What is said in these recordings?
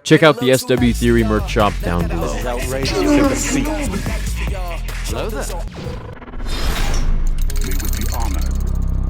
Check out the SW Theory merch shop down below. Hello there. We would be honored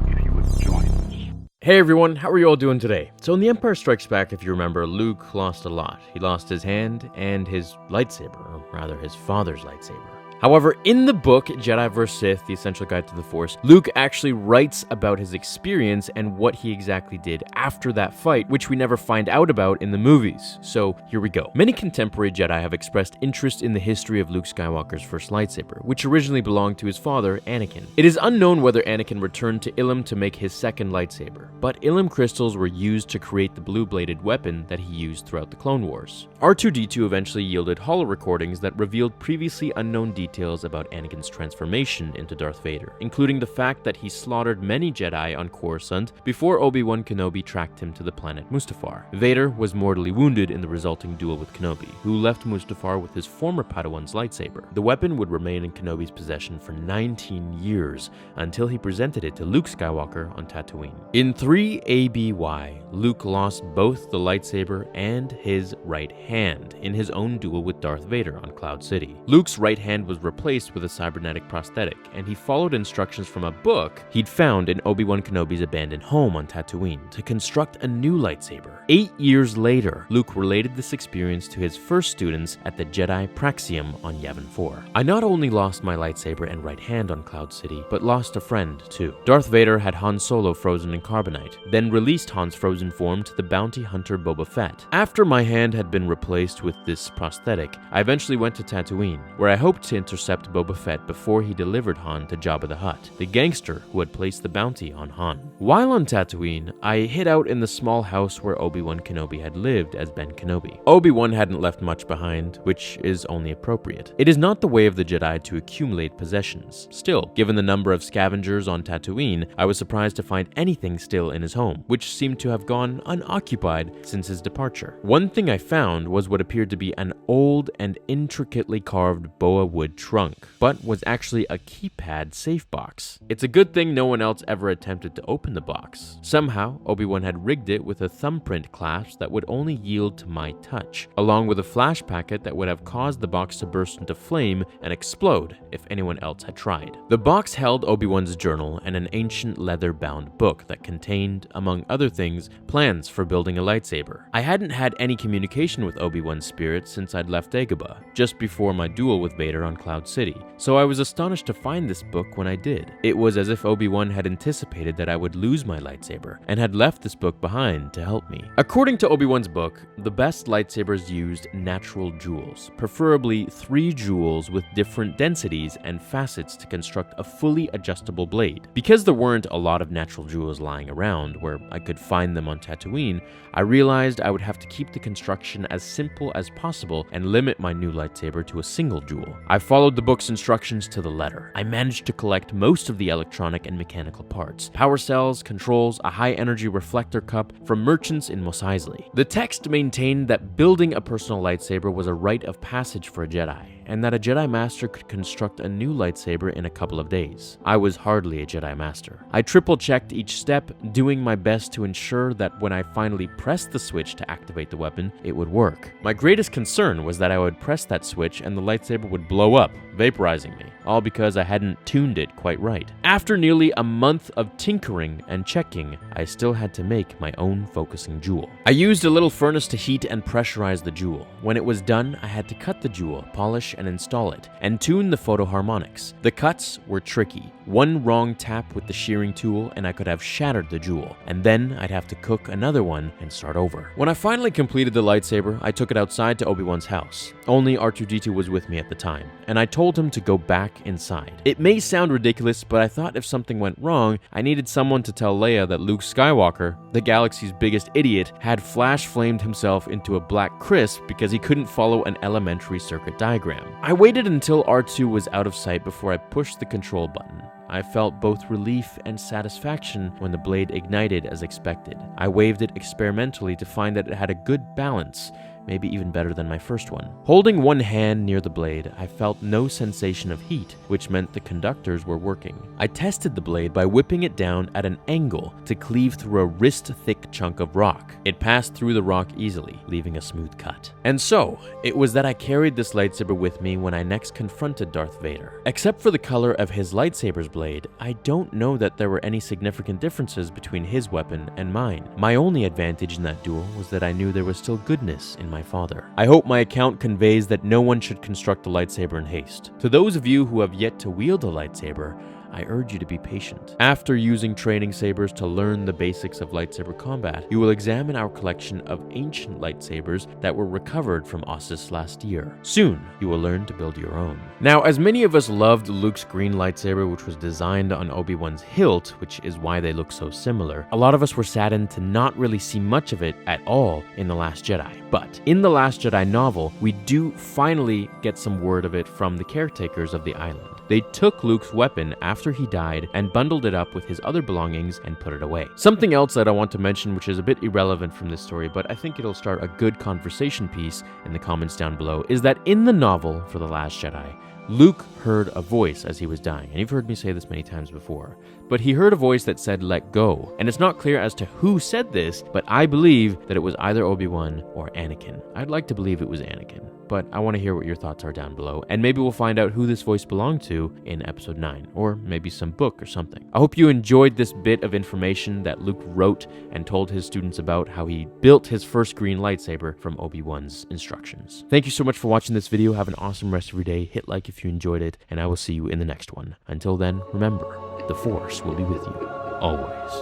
if you would join us. Hey everyone, how are you all doing today? So in The Empire Strikes Back, if you remember, Luke lost a lot. He lost his hand and his lightsaber, or rather his father's lightsaber. However, in the book, Jedi vs. Sith, The Essential Guide to the Force, Luke actually writes about his experience and what he exactly did after that fight, which we never find out about in the movies. So here we go. Many contemporary Jedi have expressed interest in the history of Luke Skywalker's first lightsaber, which originally belonged to his father, Anakin. It is unknown whether Anakin returned to Ilum to make his second lightsaber, but Ilum crystals were used to create the blue-bladed weapon that he used throughout the Clone Wars. R2-D2 eventually yielded holo recordings that revealed previously unknown details about Anakin's transformation into Darth Vader, including the fact that he slaughtered many Jedi on Coruscant before Obi-Wan Kenobi tracked him to the planet Mustafar. Vader was mortally wounded in the resulting duel with Kenobi, who left Mustafar with his former Padawan's lightsaber. The weapon would remain in Kenobi's possession for 19 years until he presented it to Luke Skywalker on Tatooine. In 3 ABY, Luke lost both the lightsaber and his right hand in his own duel with Darth Vader on Cloud City. Luke's right hand was replaced with a cybernetic prosthetic, and he followed instructions from a book he'd found in Obi-Wan Kenobi's abandoned home on Tatooine to construct a new lightsaber. 8 years later, Luke related this experience to his first students at the Jedi Praxium on Yavin 4. I not only lost my lightsaber and right hand on Cloud City, but lost a friend too. Darth Vader had Han Solo frozen in carbonite, then released Han's frozen form to the bounty hunter Boba Fett. After my hand had been replaced with this prosthetic, I eventually went to Tatooine, where I hoped to intercept Boba Fett before he delivered Han to Jabba the Hutt, the gangster who had placed the bounty on Han. While on Tatooine, I hid out in the small house where Obi-Wan Kenobi had lived as Ben Kenobi. Obi-Wan hadn't left much behind, which is only appropriate. It is not the way of the Jedi to accumulate possessions. Still, given the number of scavengers on Tatooine, I was surprised to find anything still in his home, which seemed to have gone unoccupied since his departure. One thing I found was what appeared to be an old and intricately carved boa wood trunk, but was actually a keypad safe box. It's a good thing no one else ever attempted to open the box. Somehow, Obi-Wan had rigged it with a thumbprint clasp that would only yield to my touch, along with a flash packet that would have caused the box to burst into flame and explode if anyone else had tried. The box held Obi-Wan's journal and an ancient leather-bound book that contained, among other things, plans for building a lightsaber. I hadn't had any communication with Obi-Wan's spirit since I'd left Dagobah, just before my duel with Vader on Cloud City, so I was astonished to find this book when I did. It was as if Obi-Wan had anticipated that I would lose my lightsaber, and had left this book behind to help me. According to Obi-Wan's book, the best lightsabers used natural jewels, preferably 3 jewels with different densities and facets to construct a fully adjustable blade. Because there weren't a lot of natural jewels lying around where I could find them on Tatooine, I realized I would have to keep the construction as simple as possible and limit my new lightsaber to a single jewel. I followed the book's instructions to the letter. I managed to collect most of the electronic and mechanical parts, power cells, controls, a high-energy reflector cup from merchants in Mos Eisley. The text maintained that building a personal lightsaber was a rite of passage for a Jedi, and that a Jedi Master could construct a new lightsaber in a couple of days. I was hardly a Jedi Master. I triple-checked each step, doing my best to ensure that when I finally pressed the switch to activate the weapon, it would work. My greatest concern was that I would press that switch and the lightsaber would blow up, vaporizing me, all because I hadn't tuned it quite right. After nearly a month of tinkering and checking, I still had to make my own focusing jewel. I used a little furnace to heat and pressurize the jewel. When it was done, I had to cut the jewel, polish and install it, and tune the photo harmonics. The cuts were tricky. One wrong tap with the shearing tool and I could have shattered the jewel, and then I'd have to cook another one and start over. When I finally completed the lightsaber, I took it outside to Obi-Wan's house. Only R2-D2 was with me at the time, and I told him to go back inside. It may sound ridiculous, but I thought if something went wrong, I needed someone to tell Leia that Luke Skywalker, the galaxy's biggest idiot, had flash-flamed himself into a black crisp because he couldn't follow an elementary circuit diagram. I waited until R2 was out of sight before I pushed the control button. I felt both relief and satisfaction when the blade ignited as expected. I waved it experimentally to find that it had a good balance, maybe even better than my first one. Holding one hand near the blade, I felt no sensation of heat, which meant the conductors were working. I tested the blade by whipping it down at an angle to cleave through a wrist-thick chunk of rock. It passed through the rock easily, leaving a smooth cut. And so, it was that I carried this lightsaber with me when I next confronted Darth Vader. Except for the color of his lightsaber's blade, I don't know that there were any significant differences between his weapon and mine. My only advantage in that duel was that I knew there was still goodness in my father. I hope my account conveys that no one should construct a lightsaber in haste. To those of you who have yet to wield a lightsaber, I urge you to be patient. After using training sabers to learn the basics of lightsaber combat, you will examine our collection of ancient lightsabers that were recovered from Ossus last year. Soon, you will learn to build your own. Now, as many of us loved Luke's green lightsaber, which was designed on Obi-Wan's hilt, which is why they look so similar, a lot of us were saddened to not really see much of it at all in The Last Jedi. But in The Last Jedi novel, we do finally get some word of it from the caretakers of the island. They took Luke's weapon after he died and bundled it up with his other belongings and put it away. Something else that I want to mention, which is a bit irrelevant from this story, but I think it'll start a good conversation piece in the comments down below, is that in the novel for The Last Jedi, Luke heard a voice as he was dying, and you've heard me say this many times before, but he heard a voice that said, "Let go." And it's not clear as to who said this, but I believe that it was either Obi-Wan or Anakin. I'd like to believe it was Anakin, but I want to hear what your thoughts are down below, and maybe we'll find out who this voice belonged to in episode 9, or maybe some book or something. I hope you enjoyed this bit of information that Luke wrote and told his students about how he built his first green lightsaber from Obi-Wan's instructions. Thank you so much for watching this video. Have an awesome rest of your day. Hit like if you enjoyed it, and I will see you in the next one. Until then, remember, the Force will be with you, always.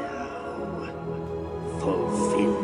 Now, fulfill